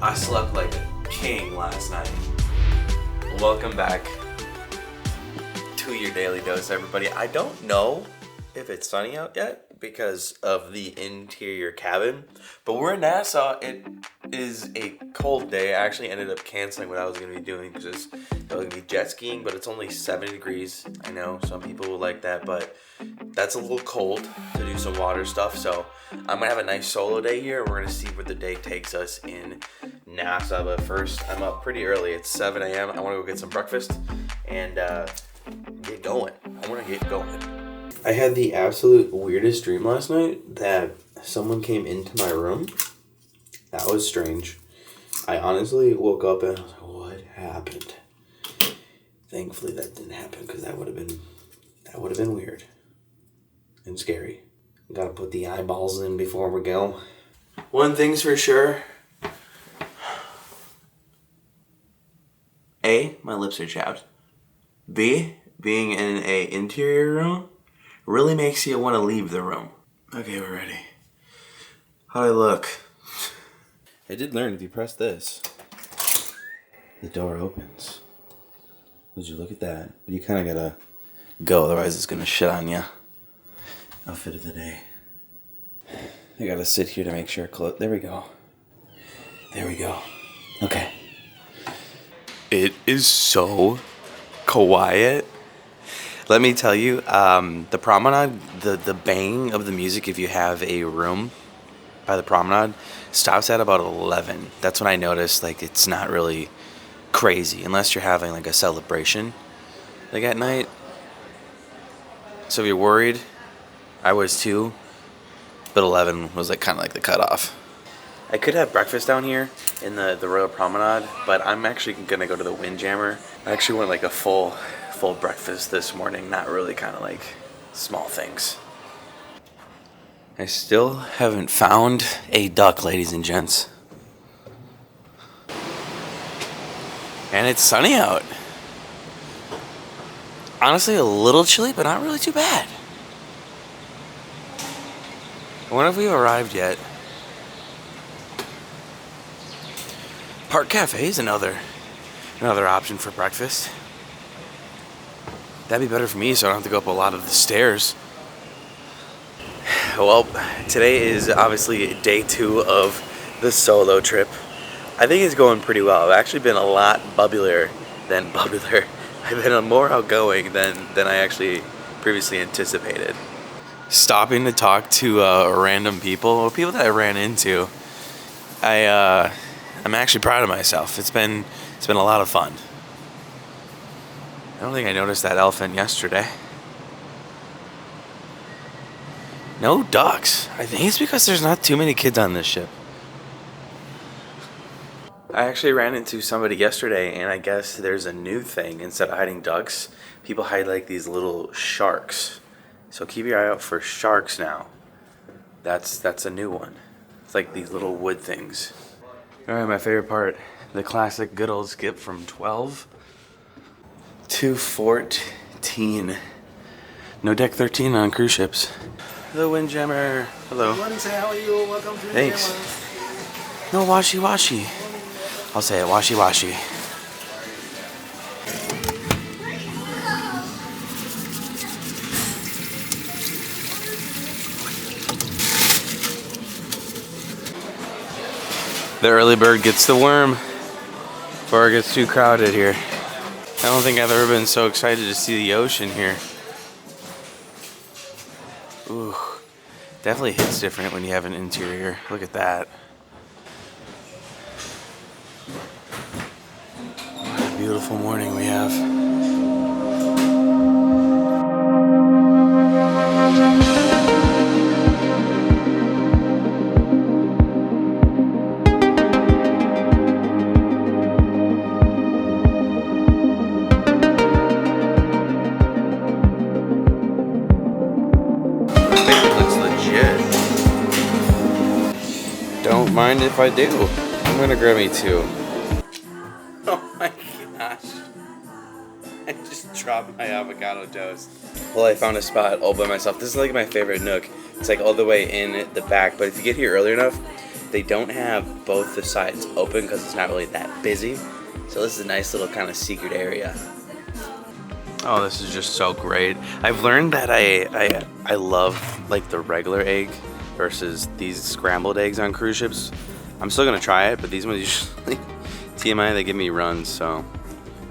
I slept like a king last night. Welcome back to your daily dose, everybody. I don't know if it's sunny out yet because of the interior cabin, but we're in Nassau. It is a cold day. I actually ended up canceling what I was going to be doing because I was going to be jet skiing, but it's only 70 degrees. I know some people will like that, but that's a little cold to do some water stuff. So I'm going to have a nice solo day here. We're going to see where the day takes us in Nassau. But first, I'm up pretty early. It's 7 a.m. I want to go get some breakfast and get going. I want to get going. I had the absolute weirdest dream last night that someone came into my room. That was strange. I honestly woke up and I was like, what happened? Thankfully that didn't happen because that would have been weird and scary. Gotta put the eyeballs in before we go. One thing's for sure. A, my lips are chapped. B, being in an interior room really makes you want to leave the room. Okay, we're ready. How'd I look? I did learn if you press this, the door opens. Would you look at that? But you kind of gotta go, otherwise it's gonna shit on you. Outfit of the day. I gotta sit here to make sure there we go. There we go. Okay. It is so quiet. Let me tell you, the promenade, the bang of the music, if you have a room by the promenade, stops at about 11. That's when I noticed, like, it's not really crazy unless you're having, like, a celebration, like, at night. So if you're worried, I was too, but 11 was, like, kind of like the cutoff. I could have breakfast down here in the Royal Promenade, but I'm actually gonna go to the Windjammer. I actually want, like, a full breakfast this morning, not really kind of like small things. I still haven't found a duck, ladies and gents. And it's sunny out. Honestly, a little chilly, but not really too bad. I wonder if we've arrived yet. Park Cafe is another option for breakfast. That'd be better for me so I don't have to go up a lot of the stairs. Well, today is obviously day 2 of the solo trip. I think it's going pretty well. I've actually been a lot bubblier. I've been more outgoing than I actually previously anticipated. Stopping to talk to random people, or people that I ran into, I'm actually proud of myself. It's been a lot of fun. I don't think I noticed that elephant yesterday. No ducks. I think it's because there's not too many kids on this ship. I actually ran into somebody yesterday, and I guess there's a new thing. Instead of hiding ducks, people hide like these little sharks. So keep your eye out for sharks now. That's a new one. It's like these little wood things. Alright, my favorite part. The classic good old skip from 12 to 14. No deck 13 on cruise ships. The Windjammer. Hello. How are you? Welcome to Thanks. No washy. I'll say it, washy. The early bird gets the worm before it gets too crowded here. I don't think I've ever been so excited to see the ocean here. Ooh, definitely hits different when you have an interior. Look at that. What a beautiful morning we have. Don't mind if I do. I'm gonna grab me 2. Oh my gosh. I just dropped my avocado toast. Well, I found a spot all by myself. This is like my favorite nook. It's like all the way in the back, but if you get here early enough, they don't have both the sides open because it's not really that busy. So this is a nice little kind of secret area. Oh, this is just so great. I've learned that I love like the regular egg versus these scrambled eggs on cruise ships. I'm still gonna try it, but these ones usually, TMI, they give me runs, so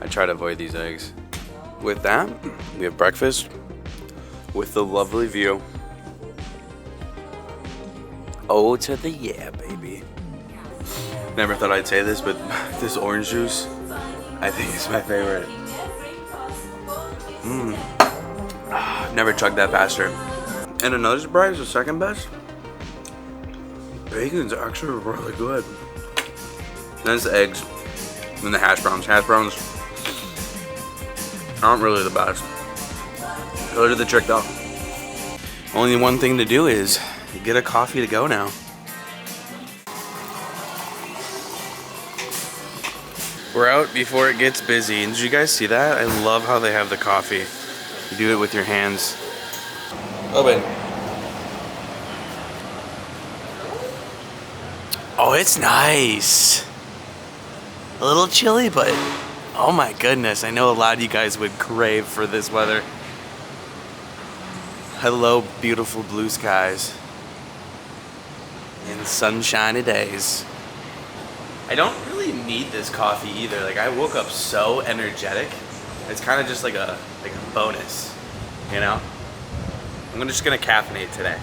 I try to avoid these eggs. With that, we have breakfast with the lovely view. Oh, to the yeah, baby. Never thought I'd say this, but this orange juice, I think is my favorite. Never chugged that faster. And another surprise, the second best. Bacon's actually really good. Then it's the eggs and the hash browns. Hash browns aren't really the best. Those are the trick though. Only one thing to do is get a coffee to go now. We're out before it gets busy. And did you guys see that? I love how they have the coffee. You do it with your hands. Open. Oh, it's nice. A little chilly, but oh my goodness. I know a lot of you guys would crave for this weather. Hello, beautiful blue skies and sunshiny days. I don't really need this coffee either. Like, I woke up so energetic. It's kind of just like a bonus, you know? I'm just gonna caffeinate today.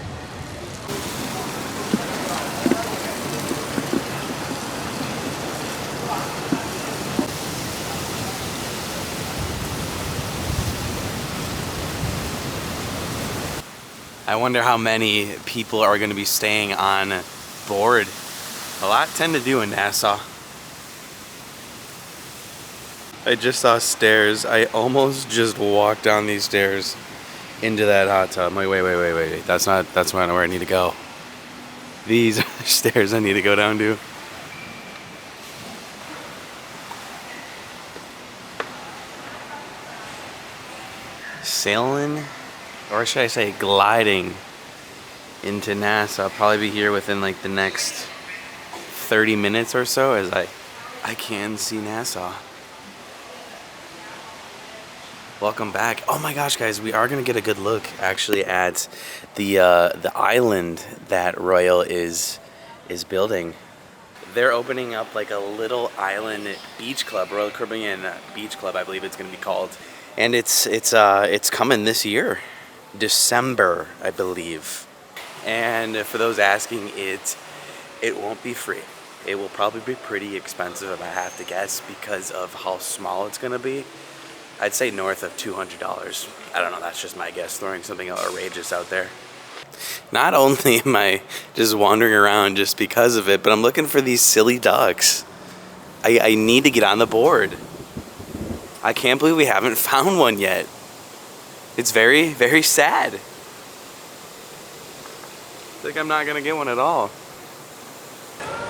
I wonder how many people are gonna be staying on board. A lot tend to do in Nassau. I just saw stairs. I almost just walked down these stairs into that hot tub. Wait. That's not where I need to go. These are the stairs I need to go down to. Sailing, or should I say gliding into Nassau. I'll probably be here within like the next 30 minutes or so as I can see Nassau. Welcome back. Oh my gosh, guys, we are gonna get a good look actually at the island that Royal is building. They're opening up like a little island beach club, Royal Caribbean Beach Club, I believe it's gonna be called, and it's coming this year, December, I believe. And for those asking, it won't be free. It will probably be pretty expensive if I have to guess because of how small it's gonna be. I'd say north of $200. I don't know, that's just my guess, throwing something outrageous out there. Not only am I just wandering around just because of it, but I'm looking for these silly ducks. I need to get on the board. I can't believe we haven't found one yet. It's very, very sad. I think I'm not gonna get one at all.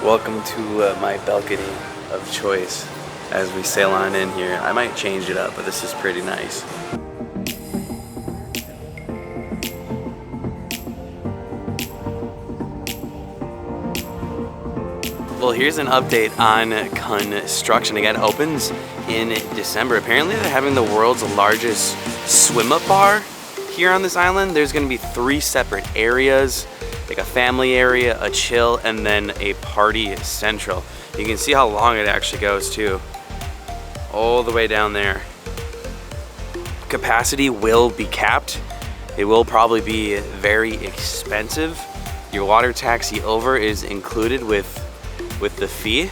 Welcome to my balcony of choice. As we sail on in here. I might change it up, but this is pretty nice. Well, here's an update on construction. Again, it opens in December. Apparently they're having the world's largest swim-up bar here on this island. There's gonna be 3 separate areas, like a family area, a chill, and then a party central. You can see how long it actually goes too. All the way down there. Capacity will be capped. It will probably be very expensive. Your water taxi over is included with the fee,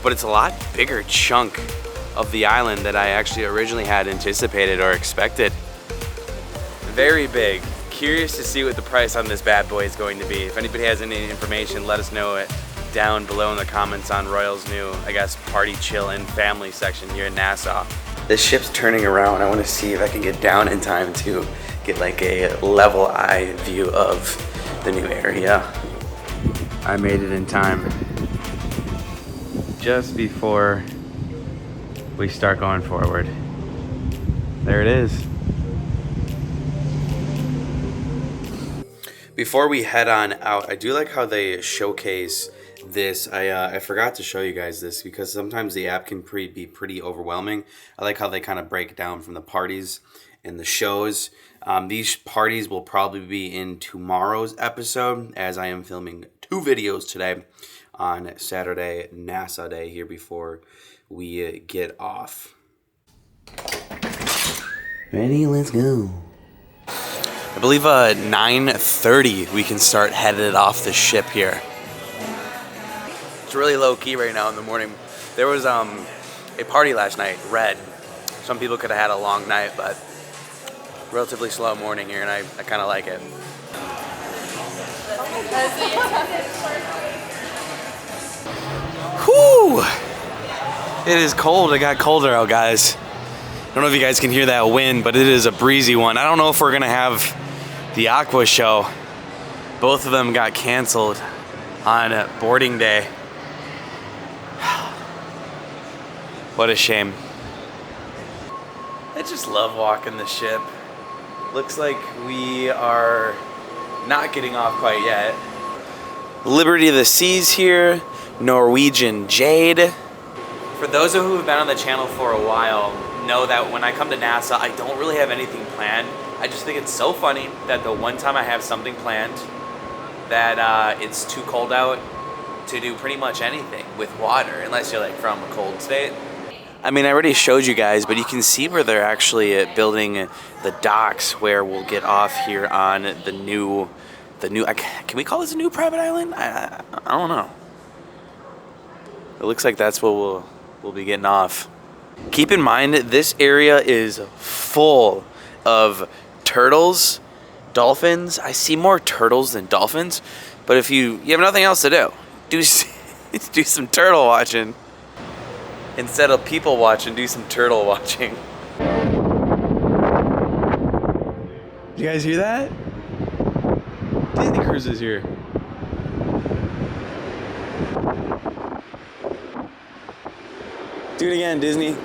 but it's a lot bigger chunk of the island that I actually originally had anticipated or expected. Very big. Curious to see what the price on this bad boy is going to be. If anybody has any information, let us know it down below in the comments on Royal's new, I guess, party, chill, and family section here in Nassau. This ship's turning around. I want to see if I can get down in time to get like a level eye view of the new area. I made it in time. Just before we start going forward. There it is. Before we head on out, I do like how they showcase this. I forgot to show you guys this because sometimes the app can be pretty overwhelming. I like how they kind of break it down from the parties and the shows. These parties will probably be in tomorrow's episode, as I am filming 2 videos today on Saturday, Nassau Day, here before we get off. Ready? Let's go. I believe 9:30 we can start headed off the ship here. It's really low key right now in the morning. There was a party last night, Red. Some people could have had a long night, but relatively slow morning here, and I kind of like it. Whew! It is cold. It got colder out, guys. I don't know if you guys can hear that wind, but it is a breezy one. I don't know if we're gonna have the Aqua show. Both of them got canceled on boarding day. What a shame. I just love walking the ship. Looks like we are not getting off quite yet. Liberty of the Seas here, Norwegian Jade. For those of you who have been on the channel for a while, know that when I come to Nassau, I don't really have anything planned. I just think it's so funny that the one time I have something planned, that it's too cold out to do pretty much anything with water, unless you're like from a cold state. I mean, I already showed you guys, but you can see where they're actually building the docks where we'll get off here on the new, can we call this a new private island? I don't know. It looks like that's what we'll be getting off. Keep in mind, this area is full of turtles, dolphins. I see more turtles than dolphins, but if you have nothing else to do, do some turtle watching. Instead of people watching, do some turtle watching. Did you guys hear that? Disney Cruise is here. Do it again, Disney.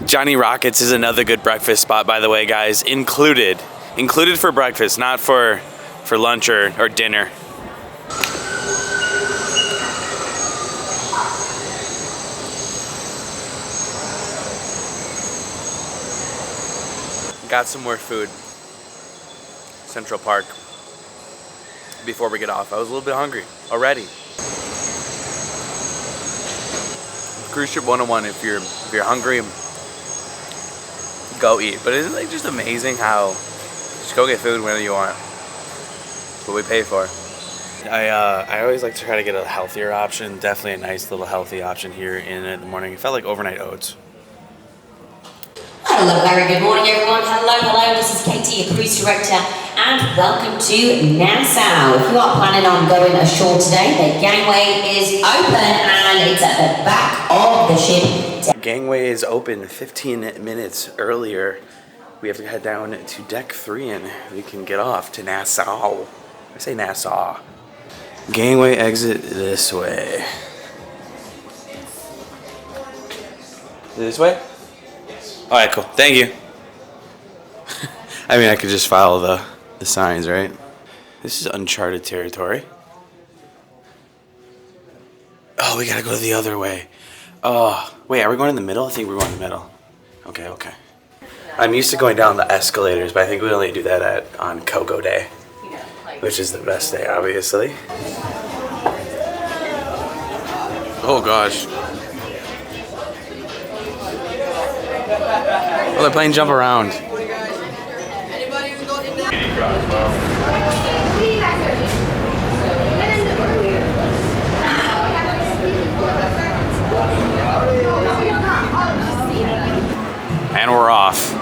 Johnny Rockets is another good breakfast spot, by the way, guys. Included for breakfast, not for lunch or dinner. Got some more food. Central Park. Before we get off, I was a little bit hungry already. Cruise ship 101. If you're hungry, go eat. But isn't it just amazing how just go get food whenever you want? That's what we pay for. I always like to try to get a healthier option. Definitely a nice little healthy option here in the morning. It felt like overnight oats. Hello, very good morning everyone. Hello, this is Katie, your cruise director, and welcome to Nassau. If you are planning on going ashore today, the gangway is open and it's at the back of the ship. The gangway is open 15 minutes earlier. We have to head down to deck 3 and we can get off to Nassau. I say Nassau. Gangway exit this way. This way? All right, cool. Thank you. I mean, I could just follow the signs, right? This is uncharted territory. Oh, we gotta go the other way. Oh, wait, are we going in the middle? I think we're going in the middle. Okay. I'm used to going down the escalators, but I think we only do that on Coco Day, which is the best day, obviously. Oh, gosh. Oh, they're playing jump around. And we're off.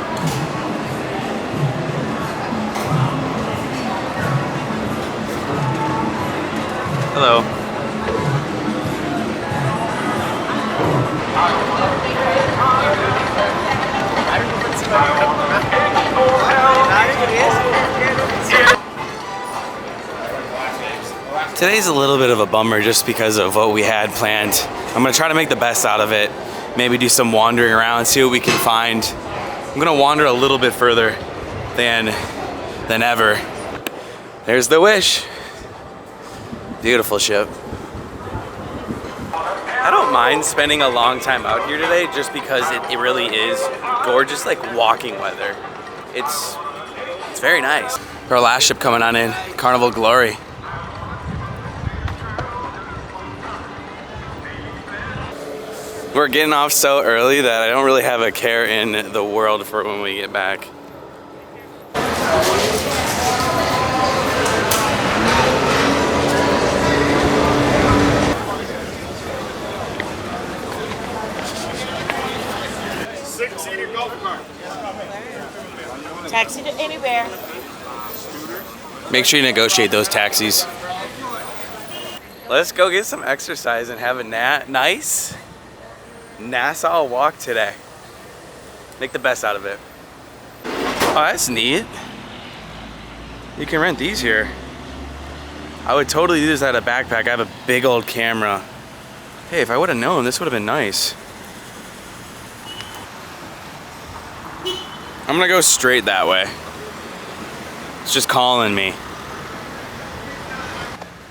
Hello. Today's a little bit of a bummer just because of what we had planned. I'm gonna try to make the best out of it. Maybe do some wandering around, see what we can find. I'm gonna wander a little bit further than ever. There's the Wish. Beautiful ship. I don't mind spending a long time out here today just because it really is gorgeous, like walking weather. It's very nice. Our last ship coming on in, Carnival Glory. We're getting off so early that I don't really have a care in the world for when we get back. Six-seater golf cart. Taxi to anywhere. Make sure you negotiate those taxis. Let's go get some exercise and have a nice Nassau walk today. Make the best out of it. Oh, that's neat. You can rent these here. I would totally use that as a backpack. I have a big old camera. Hey, if I would have known, this would have been nice. I'm gonna go straight that way. It's just calling me.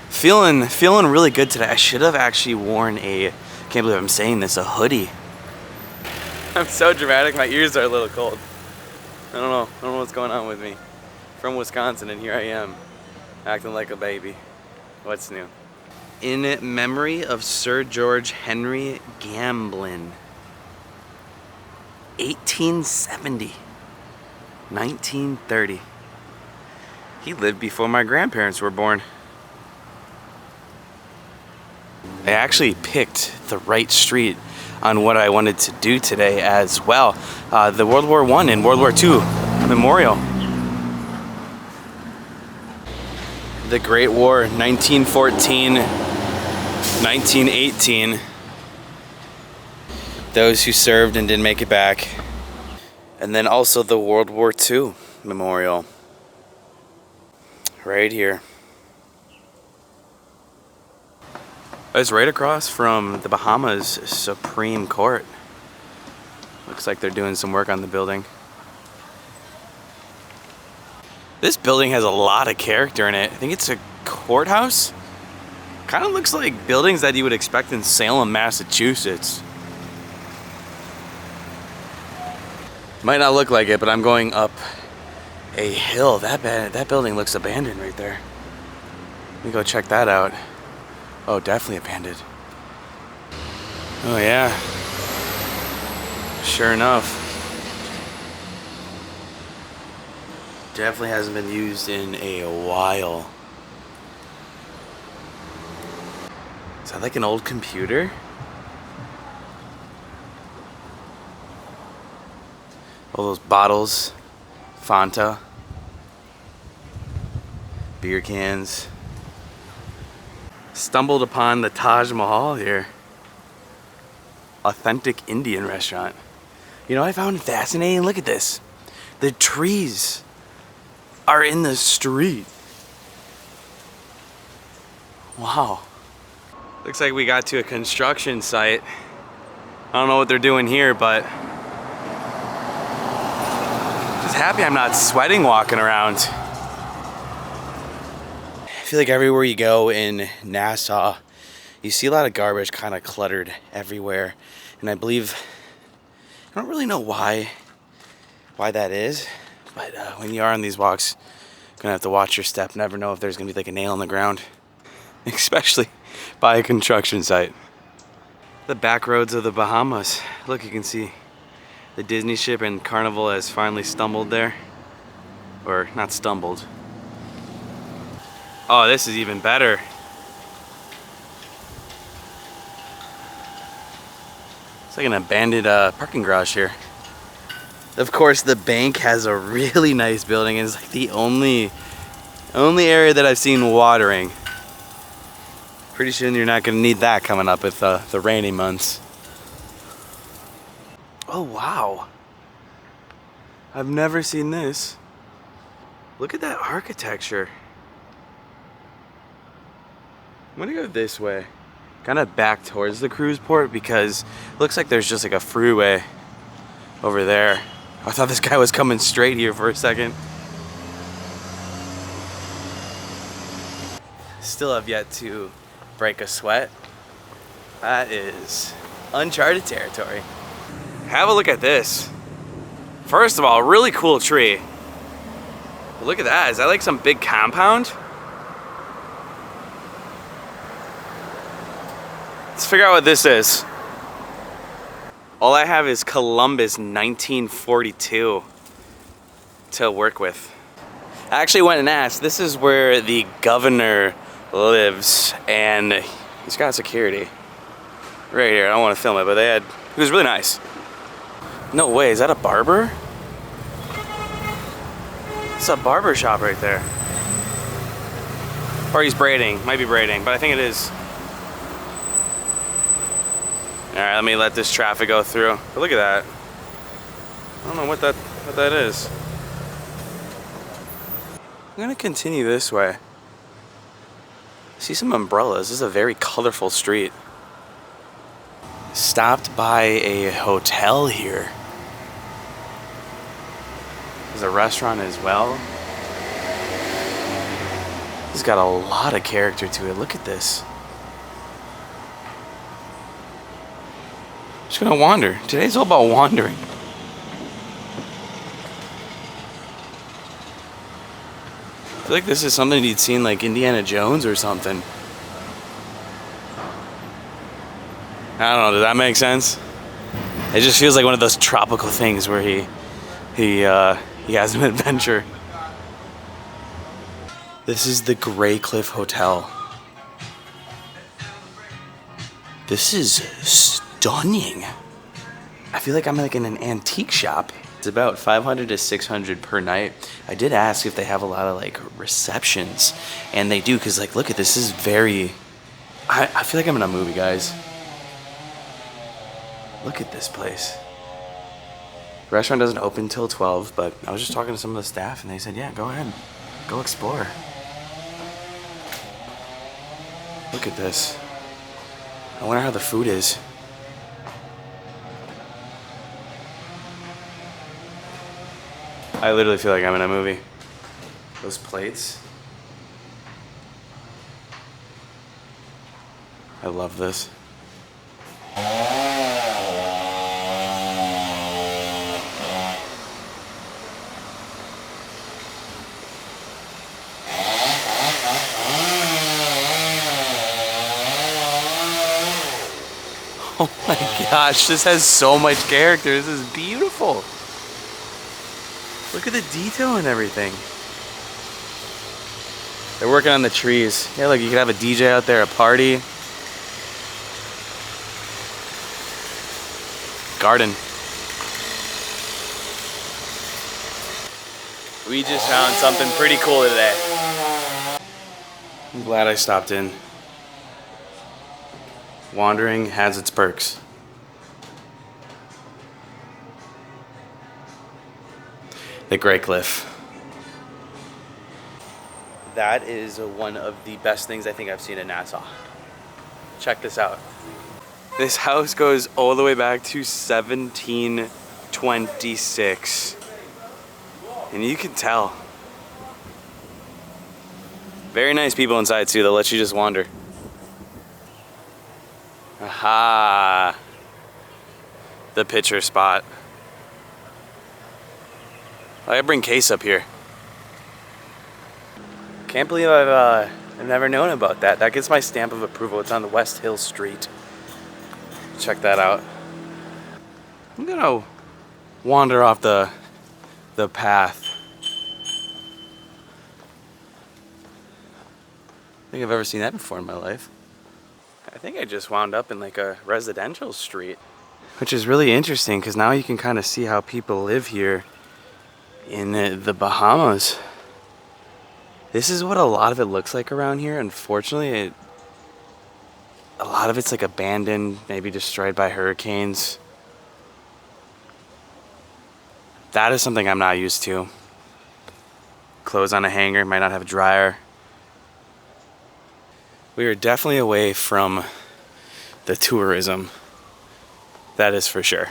Feeling really good today. I should have actually worn a, can't believe I'm saying this, a hoodie. I'm so dramatic, my ears are a little cold. I don't know what's going on with me. From Wisconsin and here I am, acting like a baby. What's new? In memory of Sir George Henry Gamblin. 1870. 1930. He lived before my grandparents were born. I actually picked the right street on what I wanted to do today as well. The World War I and World War II Memorial. The Great War, 1914, 1918. Those who served and didn't make it back. And then also the World War II Memorial. Right here. It's right across from the Bahamas Supreme Court. Looks like they're doing some work on the building. This building has a lot of character in it. I think it's a courthouse. Kind of looks like buildings that you would expect in Salem, Massachusetts. Might not look like it, but I'm going up a hill. That building looks abandoned right there. Let me go check that out. Oh, definitely abandoned. Oh yeah. Sure enough. Definitely hasn't been used in a while. Is that like an old computer? All those bottles, Fanta, beer cans. Stumbled upon the Taj Mahal here. Authentic Indian restaurant. You know what I found fascinating? Look at this. The trees are in the street. Wow. Looks like we got to a construction site. I don't know what they're doing here, but just happy I'm not sweating walking around. I feel like everywhere you go in Nassau, you see a lot of garbage kind of cluttered everywhere. And I believe, I don't really know why that is, but when you are on these walks, you're gonna have to watch your step. Never know if there's gonna be like a nail in the ground, especially by a construction site. The back roads of the Bahamas. Look, you can see the Disney ship and Carnival has finally stumbled there. Or not stumbled. Oh, this is even better. It's like an abandoned parking garage here. Of course, the bank has a really nice building, and it's like the only area that I've seen watering. Pretty soon you're not gonna need that coming up with the rainy months. Oh wow. I've never seen this. Look at that architecture. I'm gonna go this way. Kind of back towards the cruise port because it looks like there's just like a freeway over there. I thought this guy was coming straight here for a second. still have yet to break a sweat. That is uncharted territory. Have a look at this. First of all, really cool tree. But look at that. Is that like some big compound? Let's figure out what this is. All I have is Columbus 1942 to work with. I actually went and asked. This is where the governor lives, and he's got security right here. I don't want to film it, but it was really nice. No way, is that a barber? It's a barber shop right there. Or he's braiding, might be braiding, but I think it is. All right, let me let this traffic go through. But look at that. I don't know what that is. I'm gonna continue this way. I see some umbrellas. This is a very colorful street. Stopped by a hotel here. There's a restaurant as well. It's got a lot of character to it. Look at this. Just gonna wander. Today's all about wandering. I feel like this is something you'd seen like Indiana Jones or something. I don't know, does that make sense? It just feels like one of those tropical things where he has an adventure. This is the Grey Cliff Hotel. This is stunning. I feel like I'm like in an antique shop. It's about $500 to $600 per night. I did ask if they have a lot of like receptions, and they do, because like look at this. This is very, I feel like I'm in a movie, guys. Look at this place. The restaurant doesn't open till 12, but I was just talking to some of the staff and they said, yeah, go ahead, go explore. Look at this. I wonder how the food is. I literally feel like I'm in a movie. Those plates. I love this. Oh my gosh, this has so much character. This is beautiful. Look at the detail and everything. They're working on the trees. Yeah, look, you could have a DJ out there, a party. Garden. We just found something pretty cool today. I'm glad I stopped in. Wandering has its perks. The Grey Cliff. That is one of the best things I think I've seen in Nassau. Check this out. This house goes all the way back to 1726. And you can tell. Very nice people inside too, they'll let you just wander. Aha! The picture spot. I bring Case up here. Can't believe I've never known about that. That gets my stamp of approval. It's on the West Hill Street. Check that out. I'm gonna wander off the path. I think I've ever seen that before in my life. I think I just wound up in like a residential street, which is really interesting because now you can kind of see how people live here in the Bahamas. This is what a lot of it looks like around here. Unfortunately, a lot of it's like abandoned, maybe destroyed by hurricanes. That is something I'm not used to. Clothes on a hanger, might not have a dryer. We are definitely away from the tourism. That is for sure.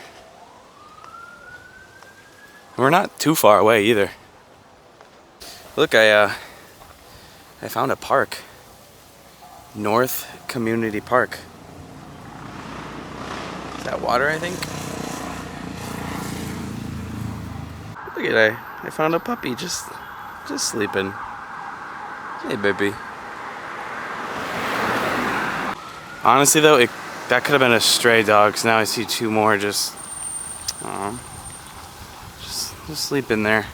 We're not too far away either. Look, I found a park. North Community Park. Is that water, I think? Look at that. I found a puppy just sleeping. Hey, baby. Honestly, though, that could have been a stray dog, because now I see two more just sleeping there.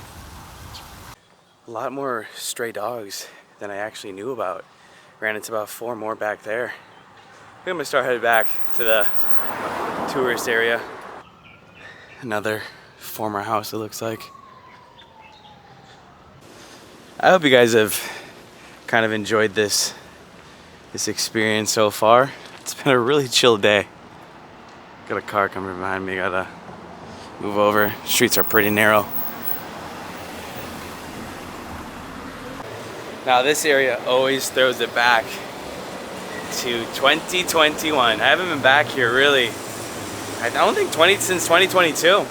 A lot more stray dogs than I actually knew about. Ran into about 4 more back there. I think I'm gonna start heading back to the tourist area. Another former house, it looks like. I hope you guys have kind of enjoyed this experience so far. It's been a really chill day. Got a car coming behind me, gotta move over. Streets are pretty narrow. Now this area always throws it back to 2021. I haven't been back here really, I don't think since 2022.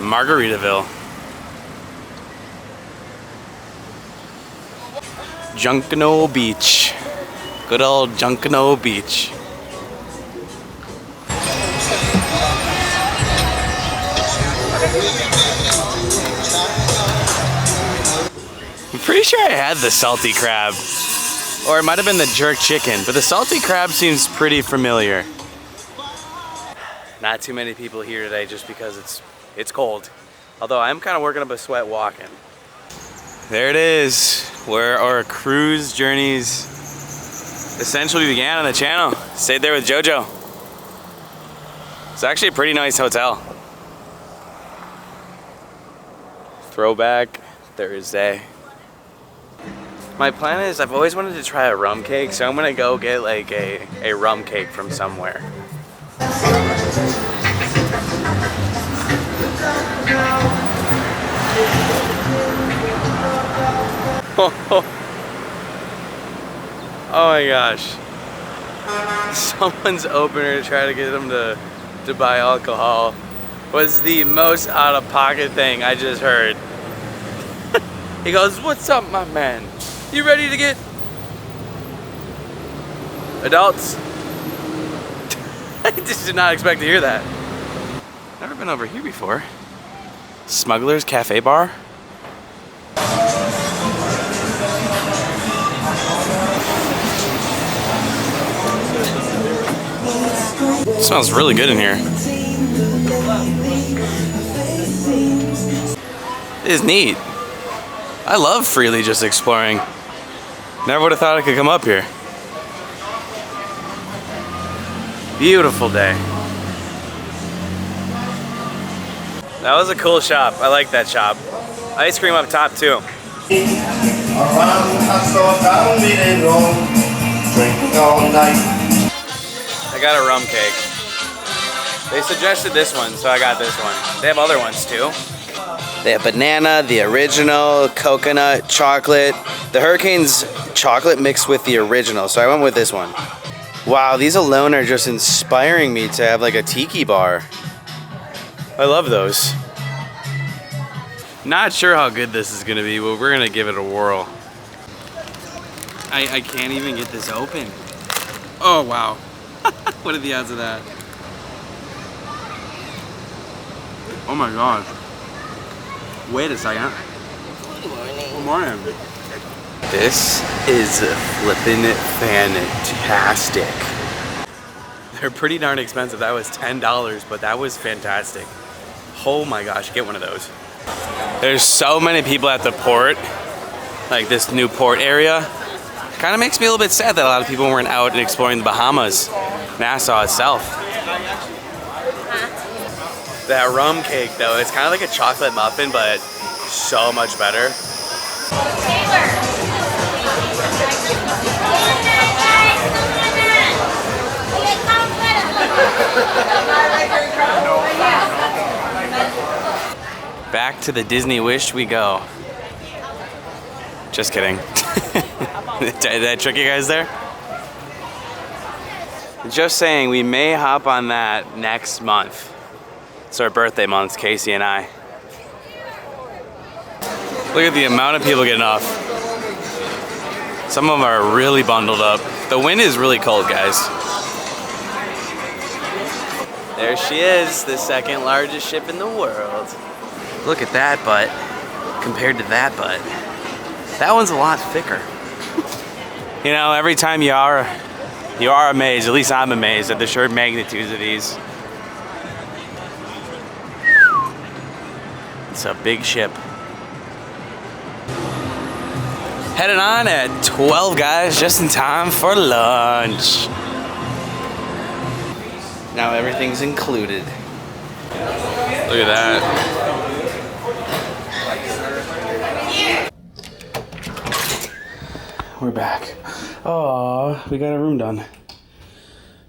Margaritaville. Junkanoo Beach. Good old Junkanoo Beach. I'm pretty sure I had the salty crab. Or it might have been the jerk chicken, but the salty crab seems pretty familiar. Not too many people here today just because it's cold. Although I'm kind of working up a sweat walking. There it is, where our cruise journeys essentially began on the channel. Stayed there with JoJo. It's actually a pretty nice hotel. Throwback Thursday. My plan is I've always wanted to try a rum cake, so I'm gonna go get like a rum cake from somewhere. Oh my gosh. Someone's opener to try to get them to buy alcohol was the most out of pocket thing I just heard. He goes, "What's up, my man? You ready to get adults?" I just did not expect to hear that. Never been over here before. Smuggler's Cafe Bar. It smells really good in here. It is neat. I love freely just exploring. Never would have thought I could come up here. Beautiful day. That was a cool shop. I like that shop. Ice cream up top too. I got a rum cake. They suggested this one, so I got this one. They have other ones too. They have banana, the original, coconut, chocolate. The Hurricane's chocolate mixed with the original, so I went with this one. Wow, these alone are just inspiring me to have like a tiki bar. I love those. Not sure how good this is gonna be, but we're gonna give it a whirl. I can't even get this open. Oh wow. What are the odds of that? Oh my god. Wait a second. Good morning. Good morning. This is flippin' fantastic. They're pretty darn expensive. That was $10, but that was fantastic. Oh my gosh, get one of those. There's so many people at the port, like this new port area. Kind of makes me a little bit sad that a lot of people weren't out and exploring the Bahamas, Nassau itself. That rum cake though, it's kind of like a chocolate muffin, but so much better. Back to the Disney Wish we go. Just kidding. Did I trick you guys there? Just saying, we may hop on that next month. It's our birthday month, Casey and I. Look at the amount of people getting off. Some of them are really bundled up. The wind is really cold, guys. There she is, the second largest ship in the world. Look at that butt compared to that butt. That one's a lot thicker. You know, every time you are amazed, at least I'm amazed at the sheer magnitudes of these. It's a big ship. Headed on at 12, guys, just in time for lunch. Now everything's included. Look at that. We're back. Oh, we got our room done.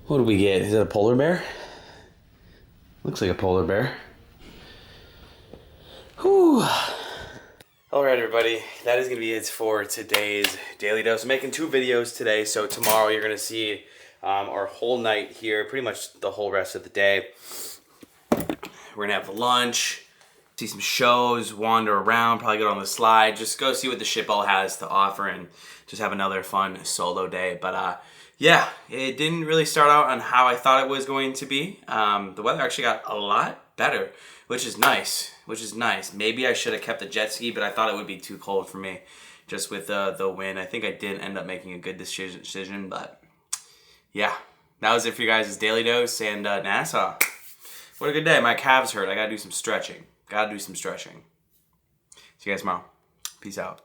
What did we get? Is it a polar bear? Looks like a polar bear. Whew. Alright everybody, that is going to be it for today's Daily Dose. I'm making 2 videos today, so tomorrow you're going to see our whole night here, pretty much the whole rest of the day. We're going to have lunch, see some shows, wander around, probably go on the slide, just go see what the ship all has to offer and just have another fun solo day. But yeah, it didn't really start out on how I thought it was going to be. The weather actually got a lot better, which is nice. Maybe I should have kept the jet ski, but I thought it would be too cold for me just with the wind. I think I did end up making a good decision, but yeah, that was it for you guys' Daily Dose and Nassau. What a good day. My calves hurt. I gotta do some stretching. See you guys tomorrow. Peace out.